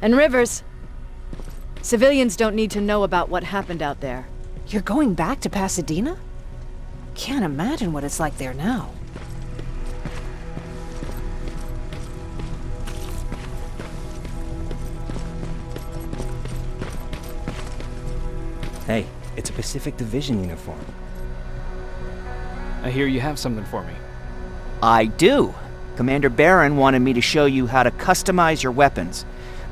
And Rivers. Civilians don't need to know about what happened out there. You're going back to Pasadena? Can't imagine what it's like there now. Hey, it's a Pacific Division uniform. I hear you have something for me. I do. Commander Barron wanted me to show you how to customize your weapons.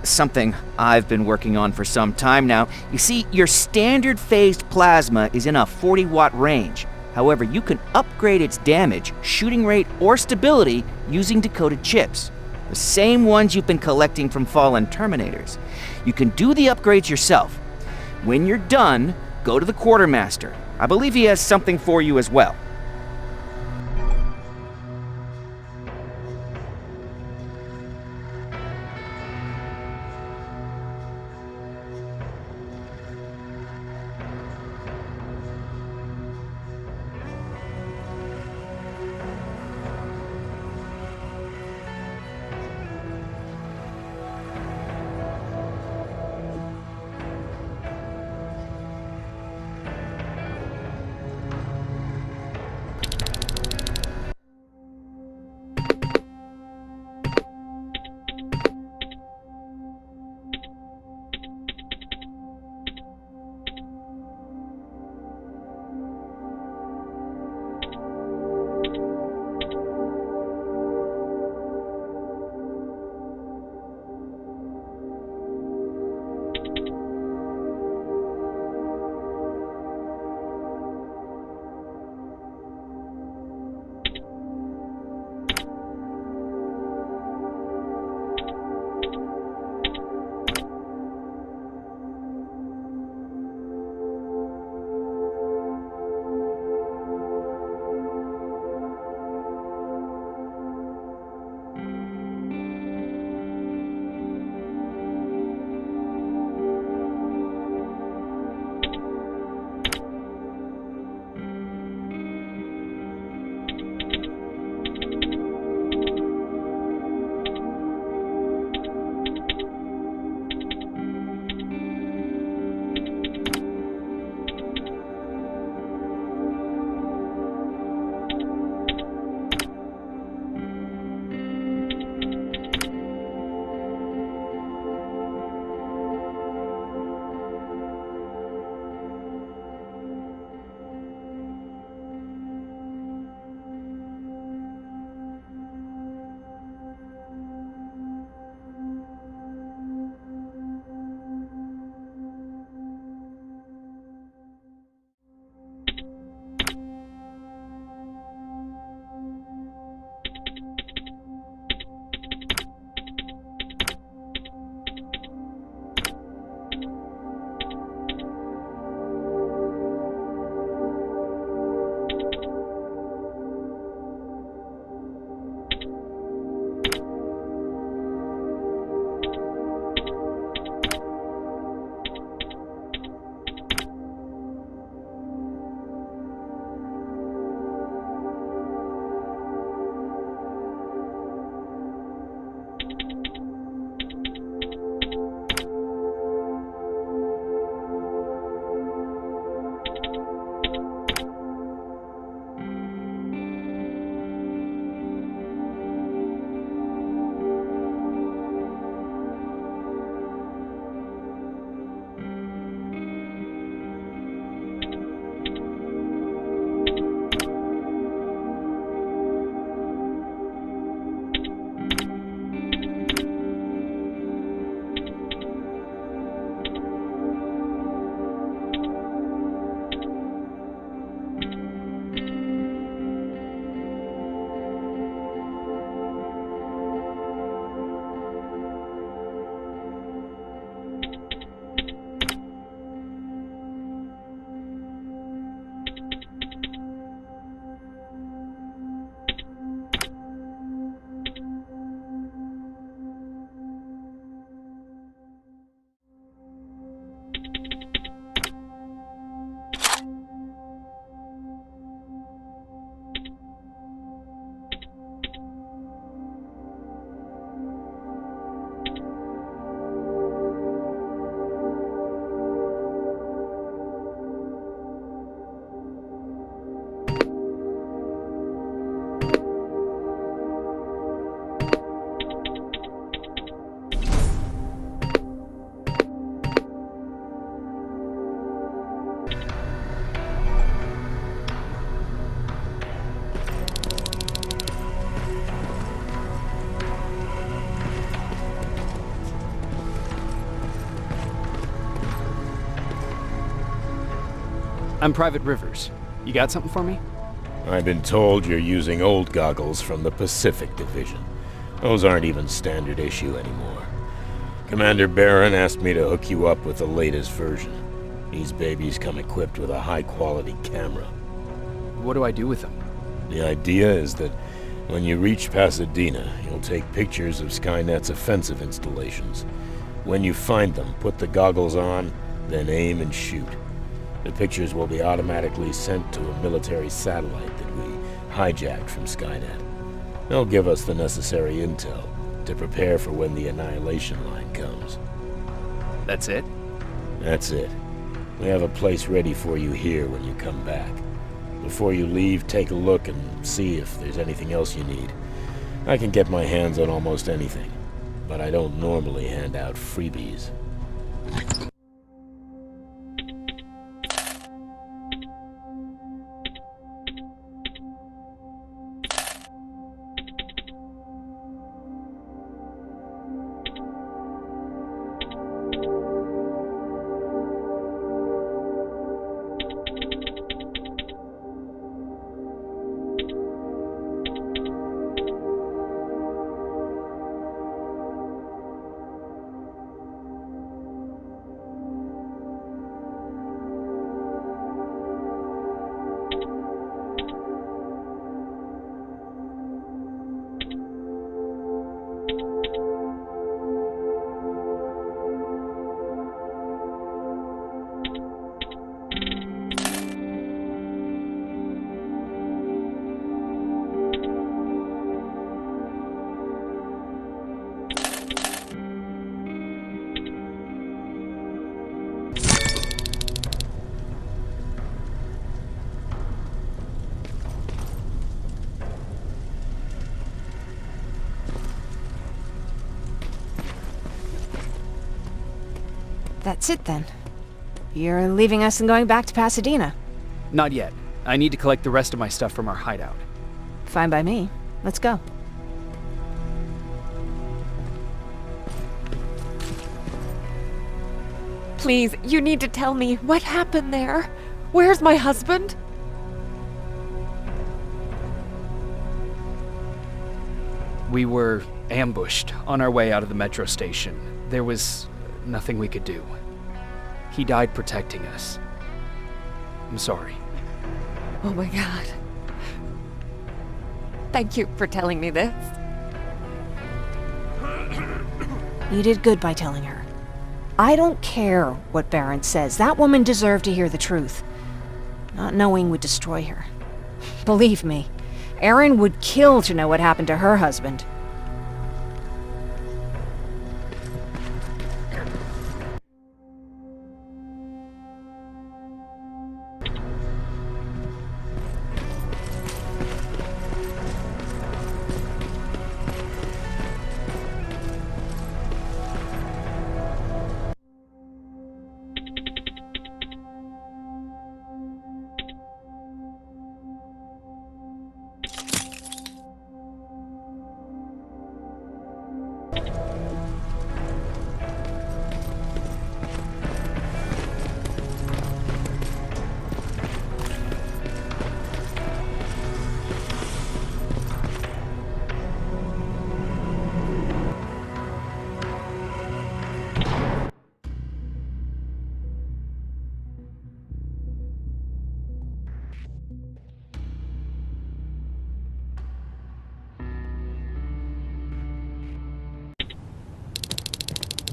Something I've been working on for some time now. You see, your standard phased plasma is in a 40-watt range. However, you can upgrade its damage, shooting rate, or stability using decoded chips. The same ones you've been collecting from fallen Terminators. You can do the upgrades yourself. When you're done, go to the Quartermaster. I believe he has something for you as well. I'm Private Rivers. You got something for me? I've been told you're using old goggles from the Pacific Division. Those aren't even standard issue anymore. Commander Barron asked me to hook you up with the latest version. These babies come equipped with a high-quality camera. What do I do with them? The idea is that when you reach Pasadena, you'll take pictures of Skynet's offensive installations. When you find them, put the goggles on, then aim and shoot. The pictures will be automatically sent to a military satellite that we hijacked from Skynet. They'll give us the necessary intel to prepare for when the annihilation line comes. That's it? That's it. We have a place ready for you here when you come back. Before you leave, take a look and see if there's anything else you need. I can get my hands on almost anything, but I don't normally hand out freebies. That's it then. You're leaving us and going back to Pasadena. Not yet. I need to collect the rest of my stuff from our hideout. Fine by me. Let's go. Please, you need to tell me what happened there. Where's my husband? We were ambushed on our way out of the metro station. There was nothing we could do. He died protecting us. I'm sorry. Oh my god. Thank you for telling me this. You did good by telling her. I don't care what Barron says. That woman deserved to hear the truth. Not knowing would destroy her. Believe me, Erin would kill to know what happened to her husband.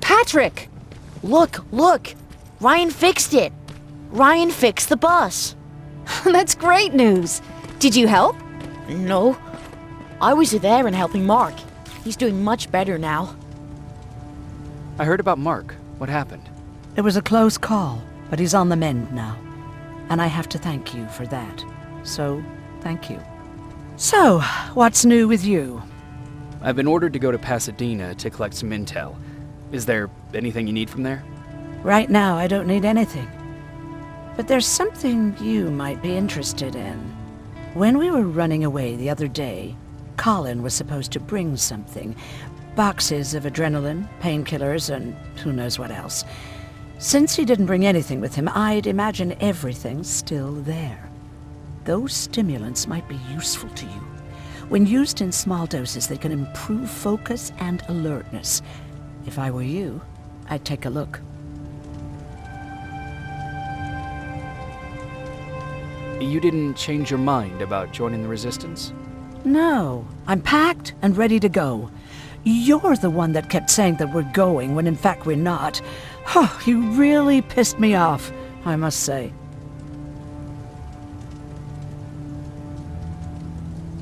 Patrick! Look! Ryan fixed it! Ryan fixed the bus! That's great news. Did you help? No. I was there and helping Mark. He's doing much better now. I heard about Mark. What happened? It was a close call, but he's on the mend now. And I have to thank you for that. So, thank you. So, what's new with you? I've been ordered to go to Pasadena to collect some intel. Is there anything you need from there? Right now, I don't need anything. But there's something you might be interested in. When we were running away the other day, Colin was supposed to bring something. Boxes of adrenaline, painkillers, and who knows what else. Since he didn't bring anything with him, I'd imagine everything's still there. Those stimulants might be useful to you. When used in small doses, they can improve focus and alertness. If I were you, I'd take a look. You didn't change your mind about joining the Resistance? No, I'm packed and ready to go. You're the one that kept saying that we're going when in fact we're not. Oh, you really pissed me off, I must say.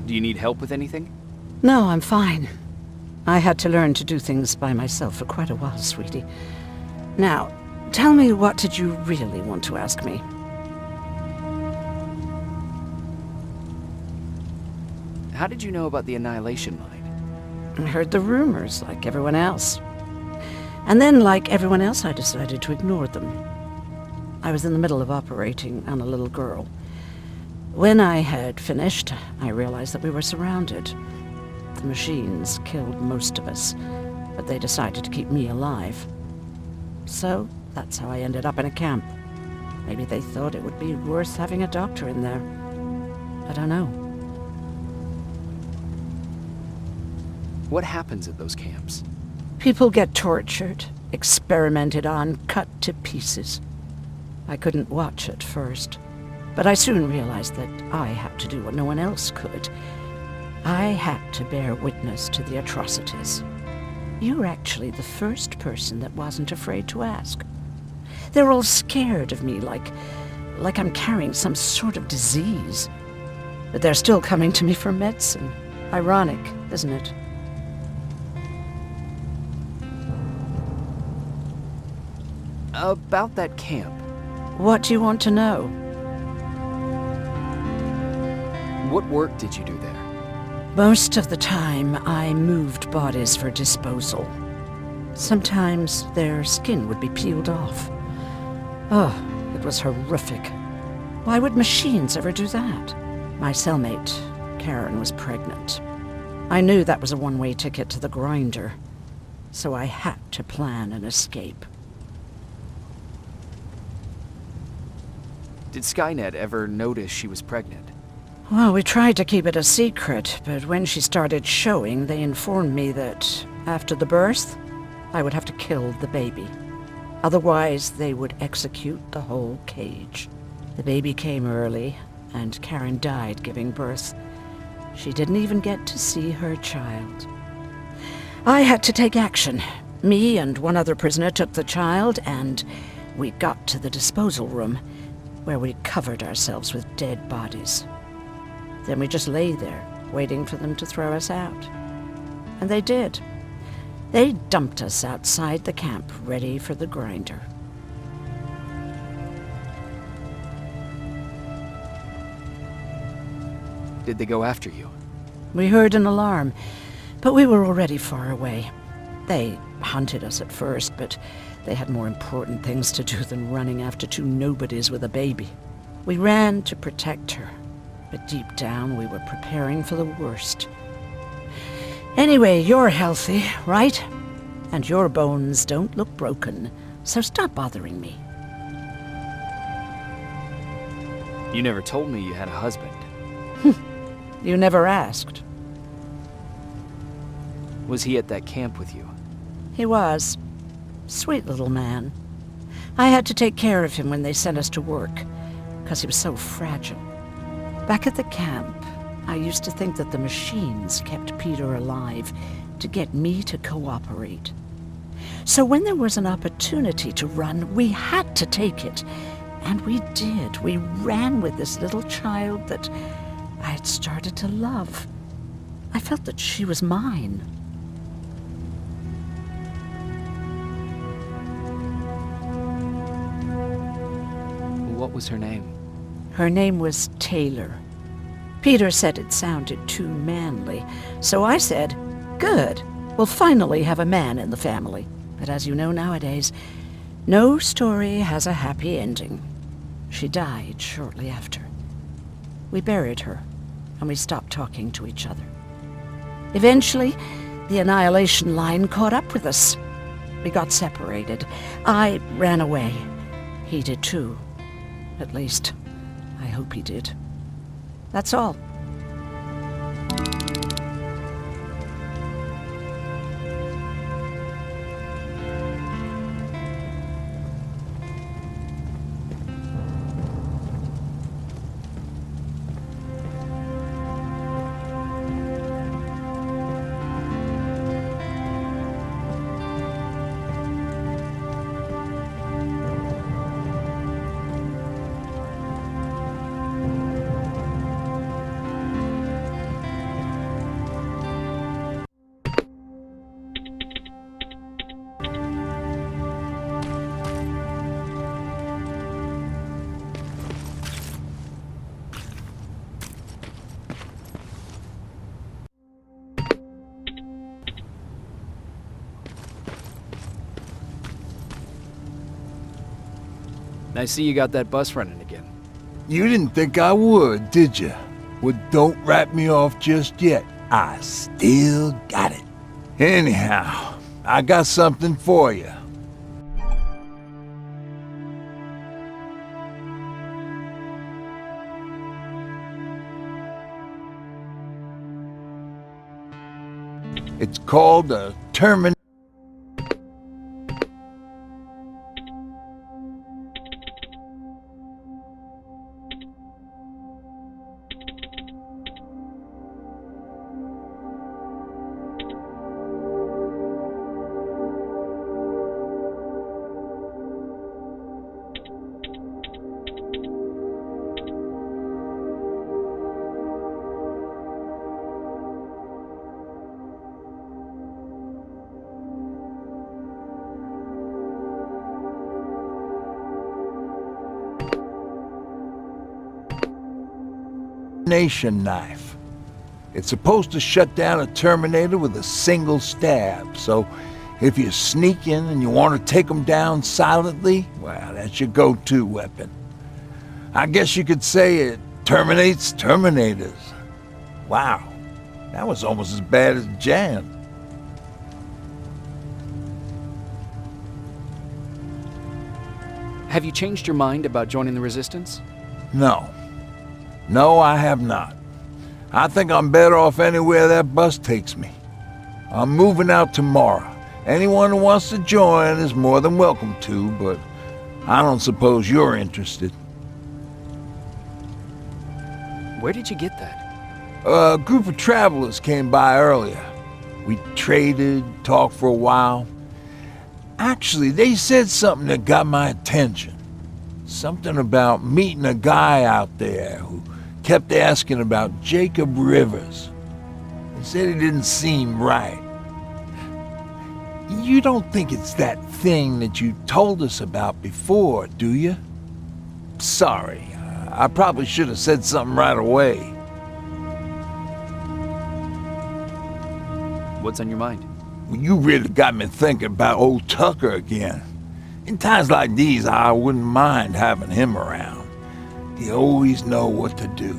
Do you need help with anything? No, I'm fine. I had to learn to do things by myself for quite a while, sweetie. Now, tell me, what did you really want to ask me? How did you know about the Annihilation Line? I heard the rumors, like everyone else. And then, like everyone else, I decided to ignore them. I was in the middle of operating on a little girl. When I had finished, I realized that we were surrounded. The machines killed most of us, but they decided to keep me alive. So, that's how I ended up in a camp. Maybe they thought it would be worth having a doctor in there. I don't know. What happens at those camps? People get tortured, experimented on, cut to pieces. I couldn't watch at first, but I soon realized that I had to do what no one else could. I had to bear witness to the atrocities. You're actually the first person that wasn't afraid to ask. They're all scared of me, like I'm carrying some sort of disease. But they're still coming to me for medicine. Ironic, isn't it? About that camp. What do you want to know? What work did you do there? Most of the time, I moved bodies for disposal. Sometimes their skin would be peeled off. Oh, it was horrific. Why would machines ever do that? My cellmate, Karen, was pregnant. I knew that was a one-way ticket to the grinder, so I had to plan an escape. Did Skynet ever notice she was pregnant? Well, we tried to keep it a secret, but when she started showing, they informed me that after the birth, I would have to kill the baby. Otherwise, they would execute the whole cage. The baby came early, and Karen died giving birth. She didn't even get to see her child. I had to take action. Me and one other prisoner took the child, and we got to the disposal room, where we covered ourselves with dead bodies. Then we just lay there, waiting for them to throw us out. And they did. They dumped us outside the camp, ready for the grinder. Did they go after you? We heard an alarm, but we were already far away. They hunted us at first, but they had more important things to do than running after two nobodies with a baby. We ran to protect her, but deep down we were preparing for the worst. Anyway, you're healthy, right? And your bones don't look broken, so stop bothering me. You never told me you had a husband. You never asked. Was he at that camp with you? He was. Sweet little man. I had to take care of him when they sent us to work, because he was so fragile. Back at the camp, I used to think that the machines kept Peter alive to get me to cooperate. So when there was an opportunity to run, we had to take it. And we did. We ran with this little child that I had started to love. I felt that she was mine. What was her name? Her name was Taylor. Peter said it sounded too manly, so I said, good, we'll finally have a man in the family. But as you know nowadays, no story has a happy ending. She died shortly after. We buried her, and we stopped talking to each other. Eventually, the Annihilation Line caught up with us. We got separated. I ran away. He did too. At least, I hope he did. That's all. I see you got that bus running again. You didn't think I would, did you? Well, don't wrap me off just yet. I still got it. Anyhow, I got something for you. It's called a Terminator. Knife. It's supposed to shut down a Terminator with a single stab, so if you sneak in and you want to take them down silently, well, that's your go-to weapon. I guess you could say it terminates Terminators. Wow, that was almost as bad as Jan. Have you changed your mind about joining the Resistance? No, I have not. I think I'm better off anywhere that bus takes me. I'm moving out tomorrow. Anyone who wants to join is more than welcome to, but I don't suppose you're interested. Where did you get that? A group of travelers came by earlier. We traded, talked for a while. Actually, they said something that got my attention. Something about meeting a guy out there who kept asking about Jacob Rivers. He said he didn't seem right. You don't think it's that thing that you told us about before, do you? Sorry, I probably should have said something right away. What's on your mind? Well, you really got me thinking about old Tucker again. In times like these, I wouldn't mind having him around. He always know what to do.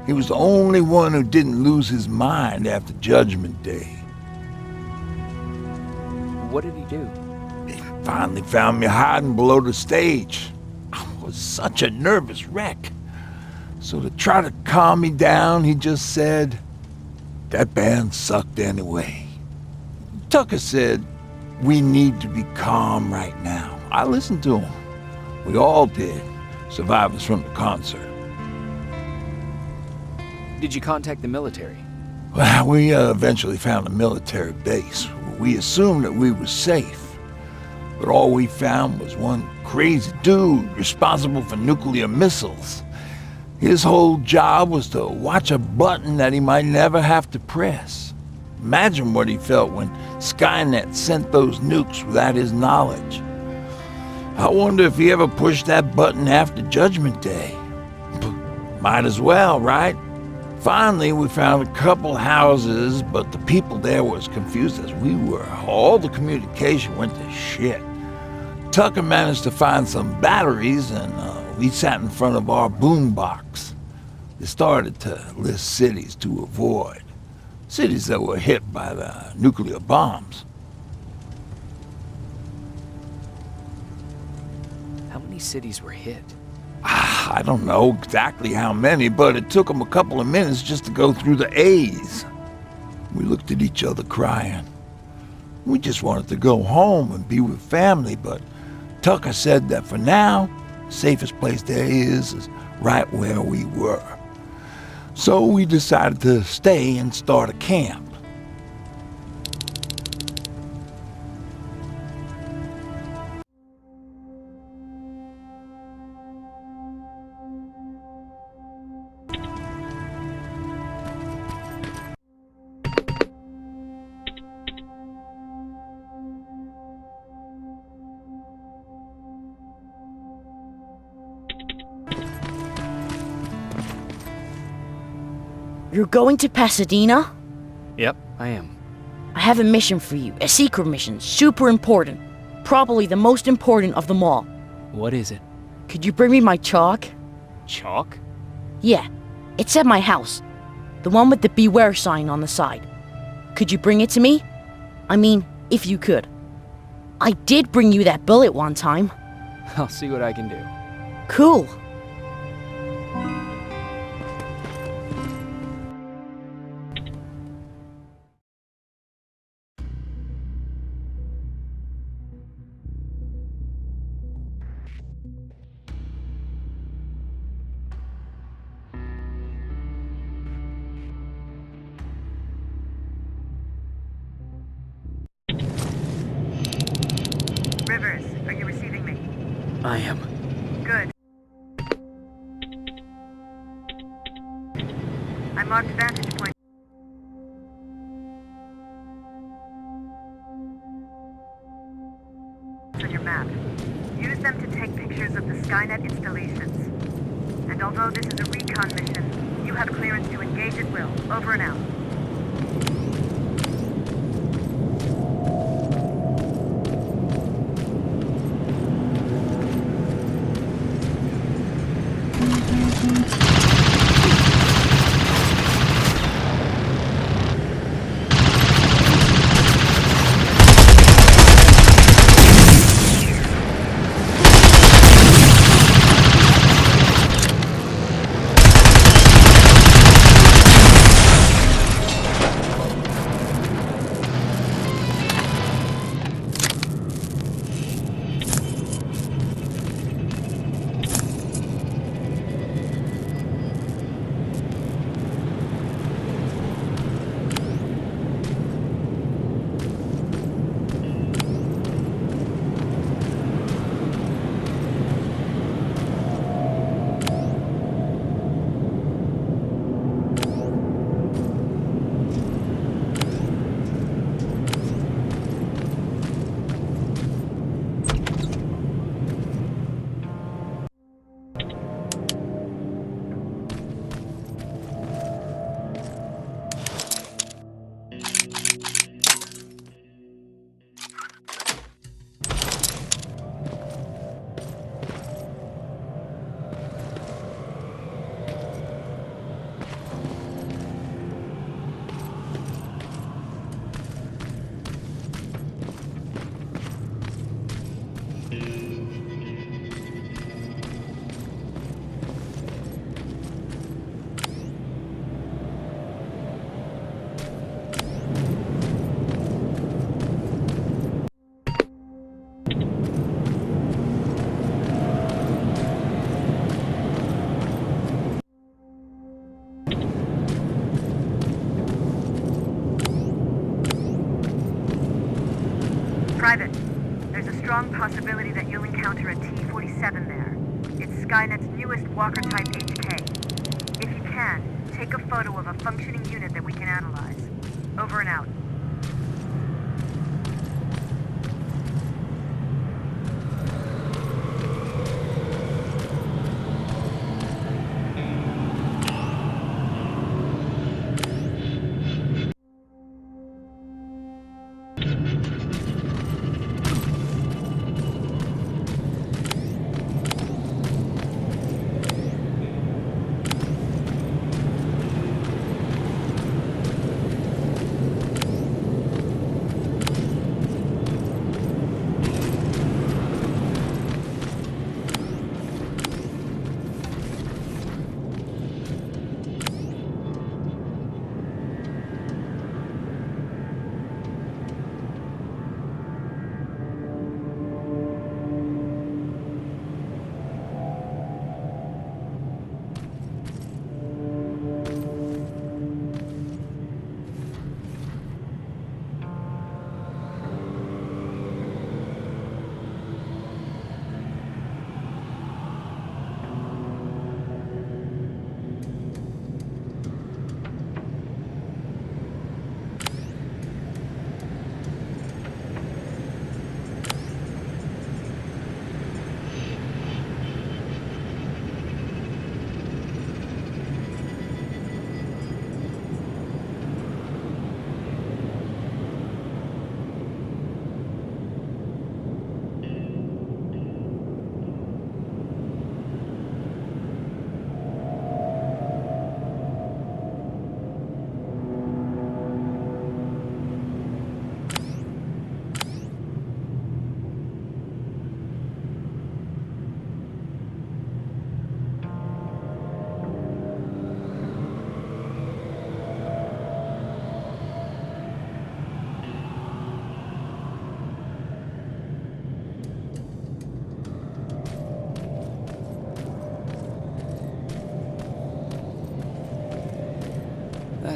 He was the only one who didn't lose his mind after Judgment Day. What did he do? He finally found me hiding below the stage. I was such a nervous wreck. So to try to calm me down, he just said, "That band sucked anyway." Tucker said, "We need to be calm right now." I listened to him. We all did. Survivors from the concert. Did you contact the military? Well, we eventually found a military base. We assumed that we were safe. But all we found was one crazy dude responsible for nuclear missiles. His whole job was to watch a button that he might never have to press. Imagine what he felt when Skynet sent those nukes without his knowledge. I wonder if he ever pushed that button after Judgment Day. Might as well, right? Finally, we found a couple houses, but the people there were as confused as we were. All the communication went to shit. Tucker managed to find some batteries, and we sat in front of our boombox. They started to list cities to avoid. Cities that were hit by the nuclear bombs. many cities were hit? I don't know exactly how many, but it took them a couple of minutes just to go through the A's. We looked at each other crying. We just wanted to go home and be with family, but Tucker said that for now, the safest place there is right where we were. So we decided to stay and start a camp. You're going to Pasadena? Yep, I am. I have a mission for you. A secret mission. Super important. Probably the most important of them all. What is it? Could you bring me my chalk? Chalk? Yeah. It's at my house. The one with the beware sign on the side. Could you bring it to me? I mean, if you could. I did bring you that bullet one time. I'll see what I can do. Cool. Rivers, are you receiving me? I am. Good. I marked vantage point. On your map. Use them to take pictures of the Skynet installations. And although this is a recon mission, you have clearance to engage at will. Over and out. Private, there's a strong possibility that you'll encounter a T-47 there. It's Skynet's newest Walker-type HK. If you can, take a photo of a functioning unit that we can analyze. Over and out.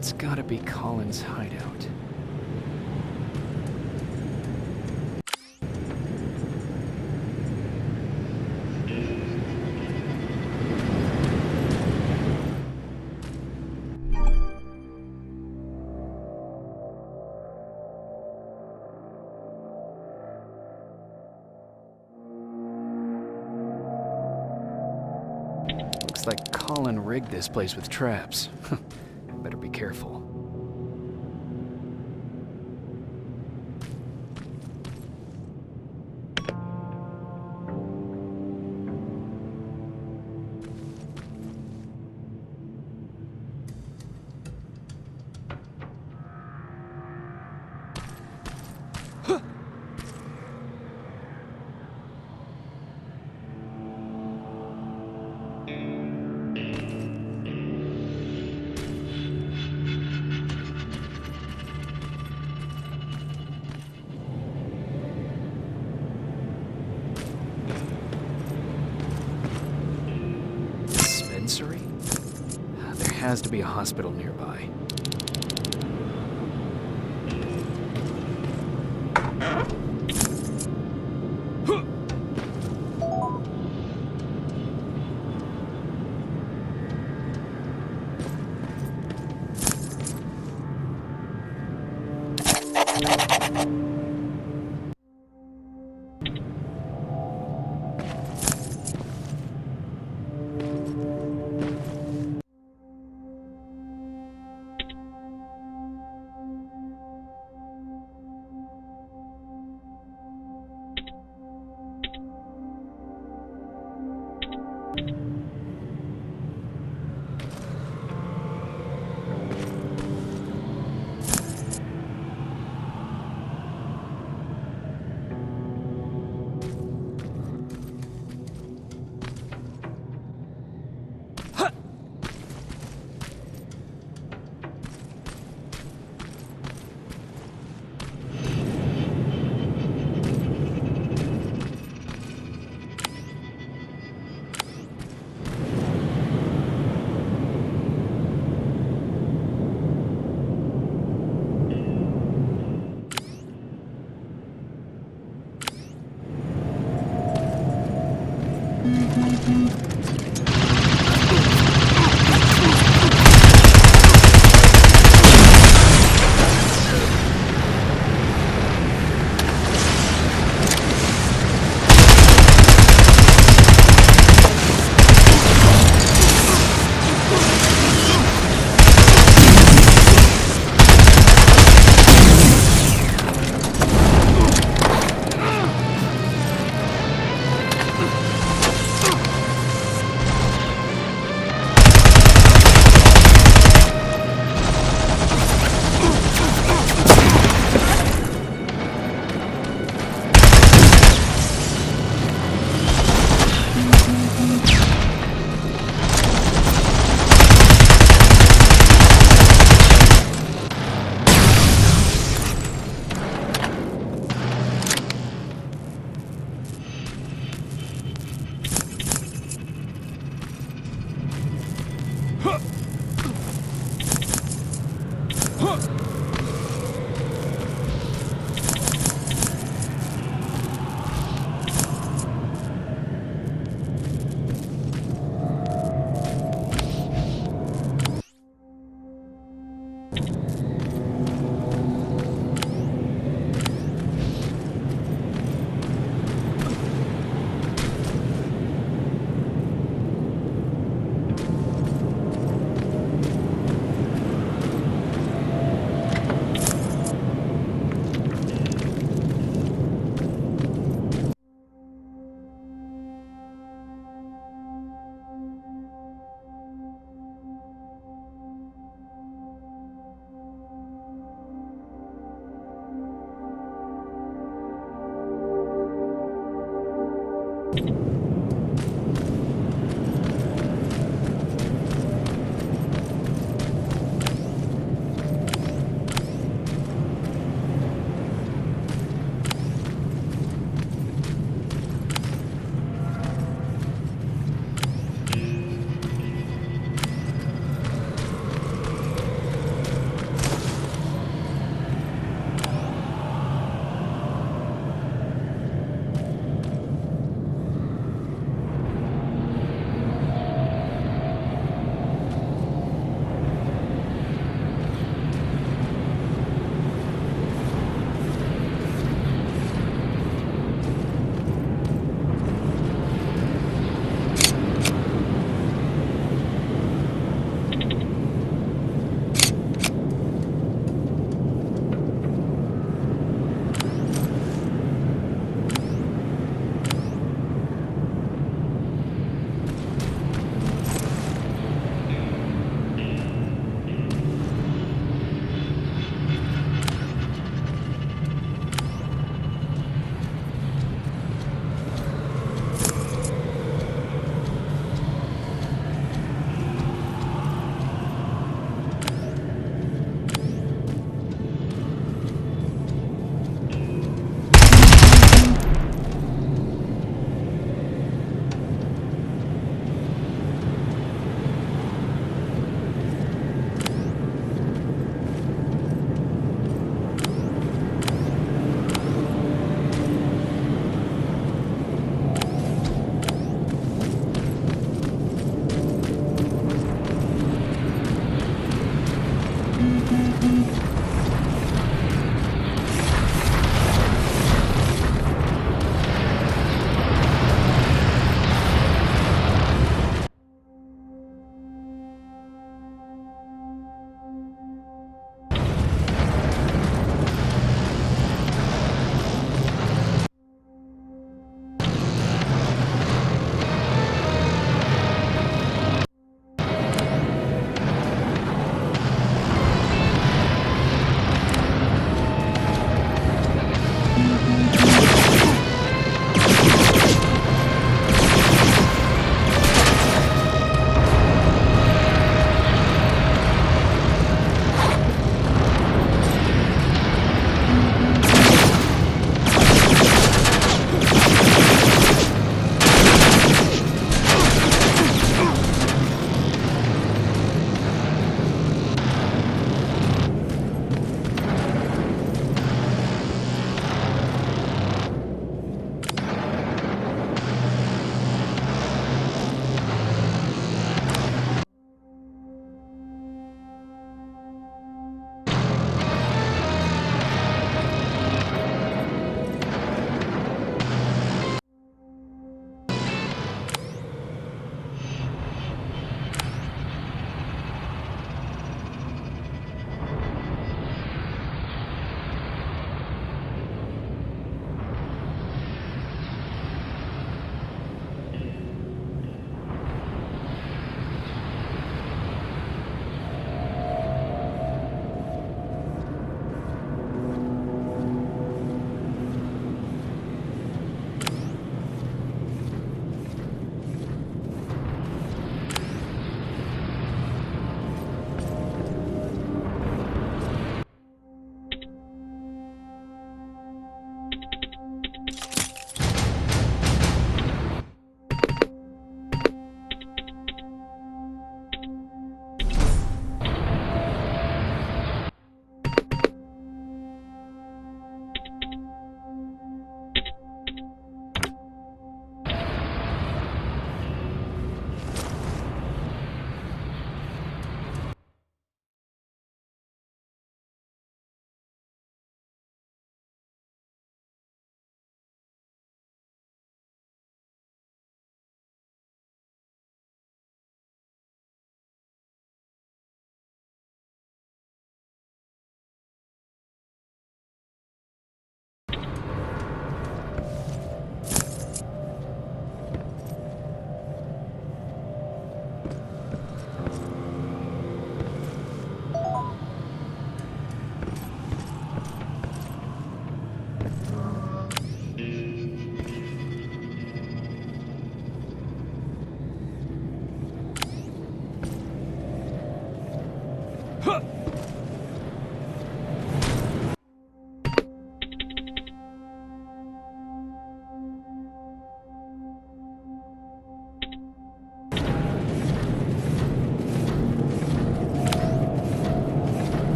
That's gotta be Colin's hideout. Looks like Colin rigged this place with traps. Better be careful. Dispensary? There has to be a hospital nearby.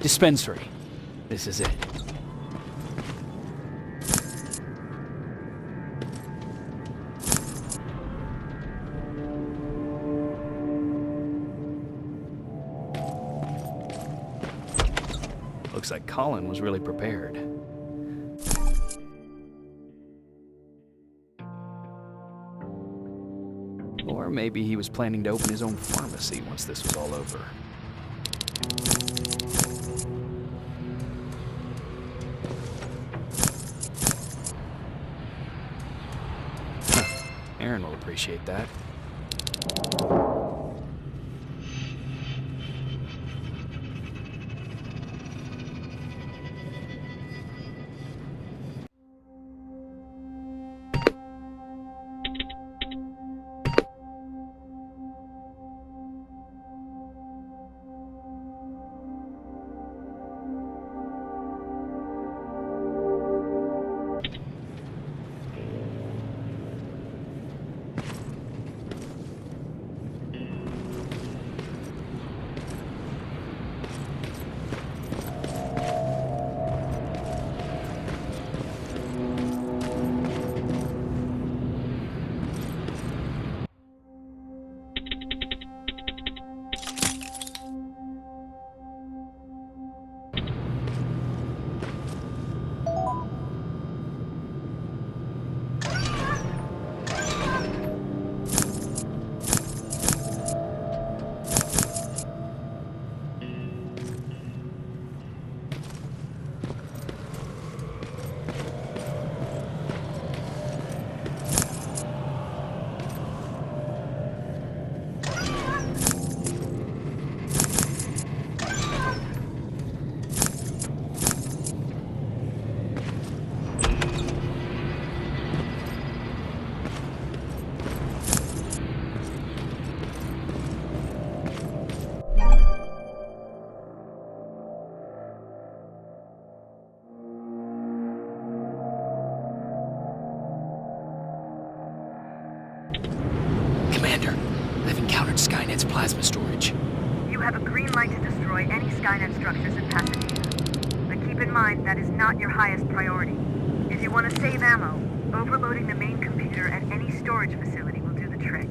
Dispensary. This is it. Looks like Colin was really prepared. Or maybe he was planning to open his own pharmacy once this was all over. Aaron will appreciate that. Commander, I've encountered Skynet's plasma storage. You have a green light to destroy any Skynet structures in Pasadena. But keep in mind, that is not your highest priority. If you want to save ammo, overloading the main computer at any storage facility will do the trick.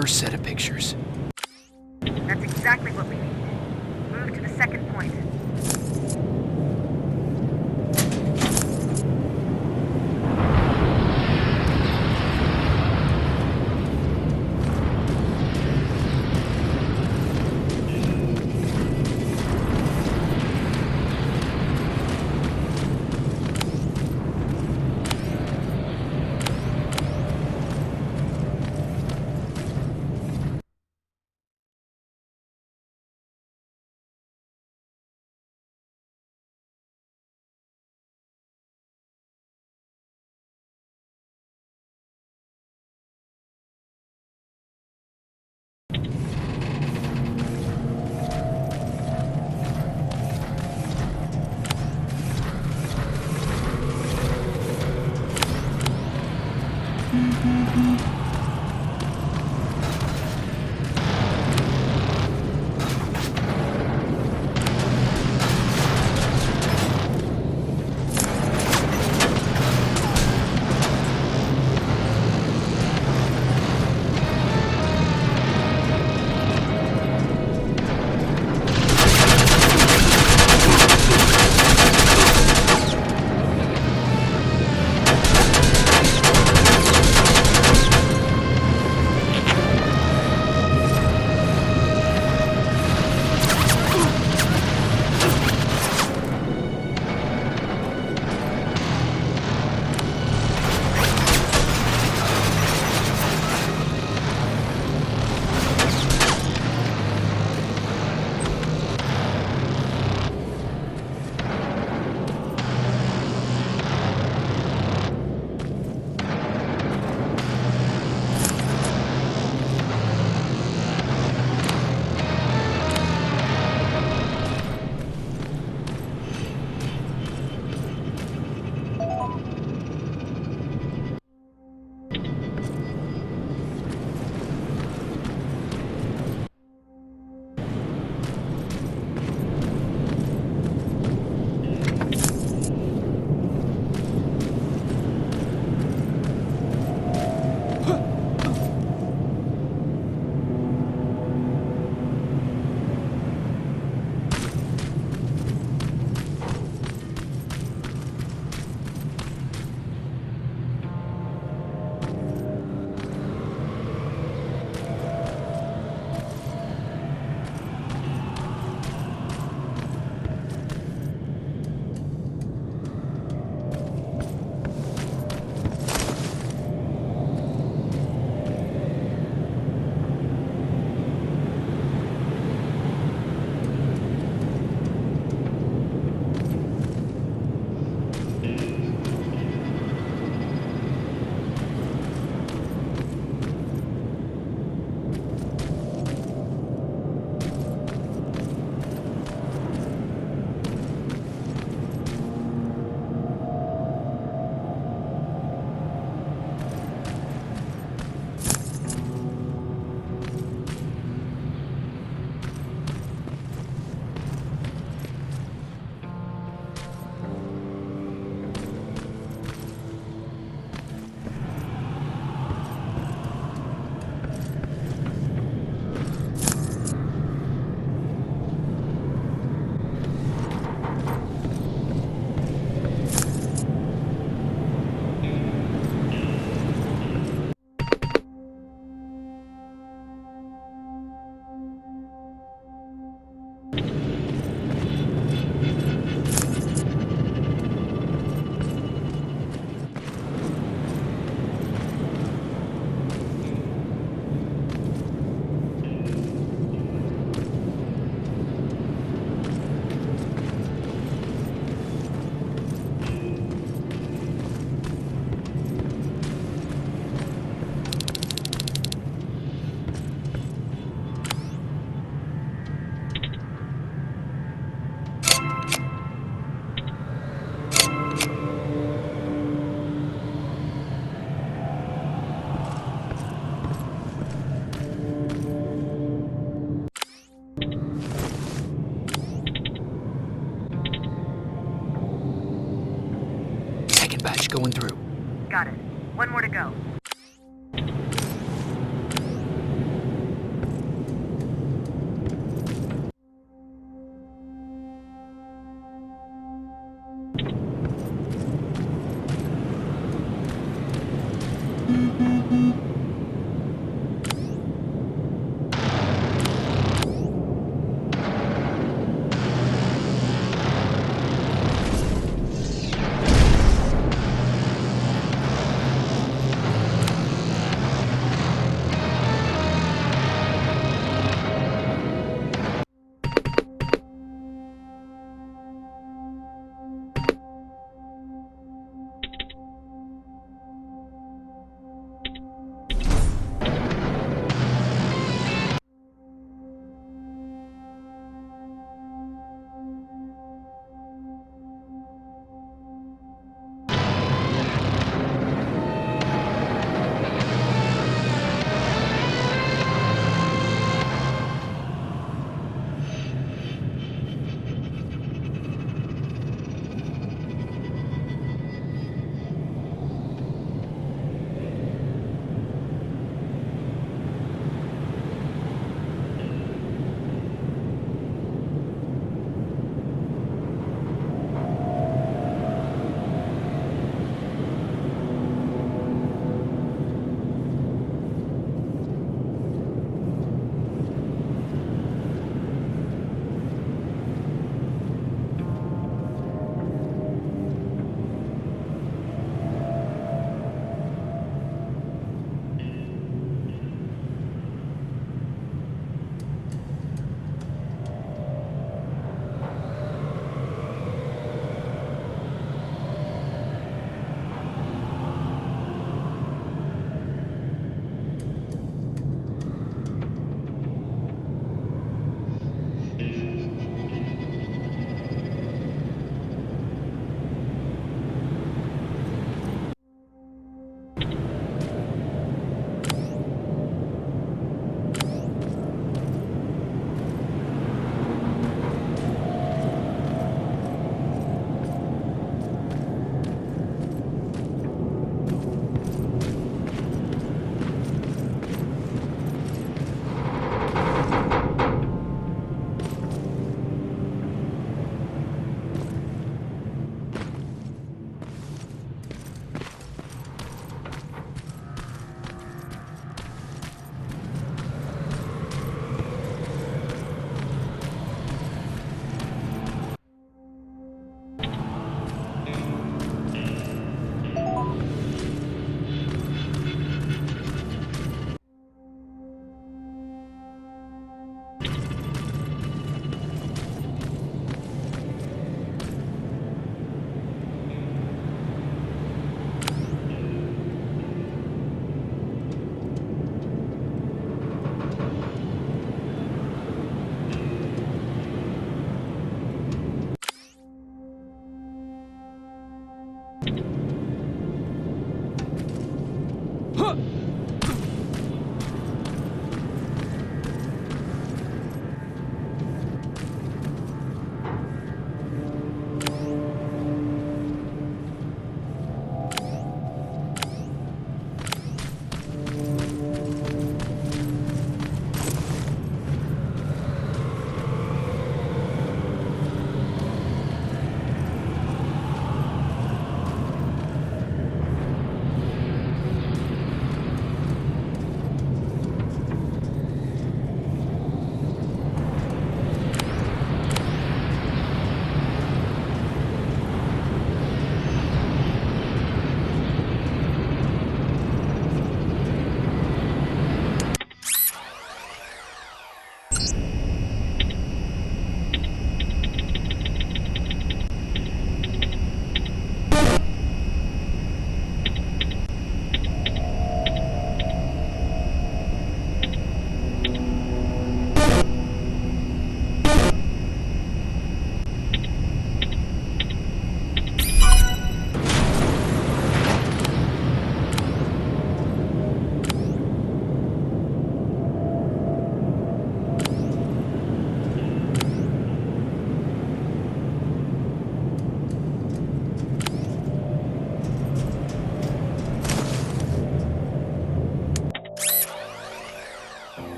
first set of pictures. That's exactly what we need. Move to the second point. Batch going through. Got it. One more to go.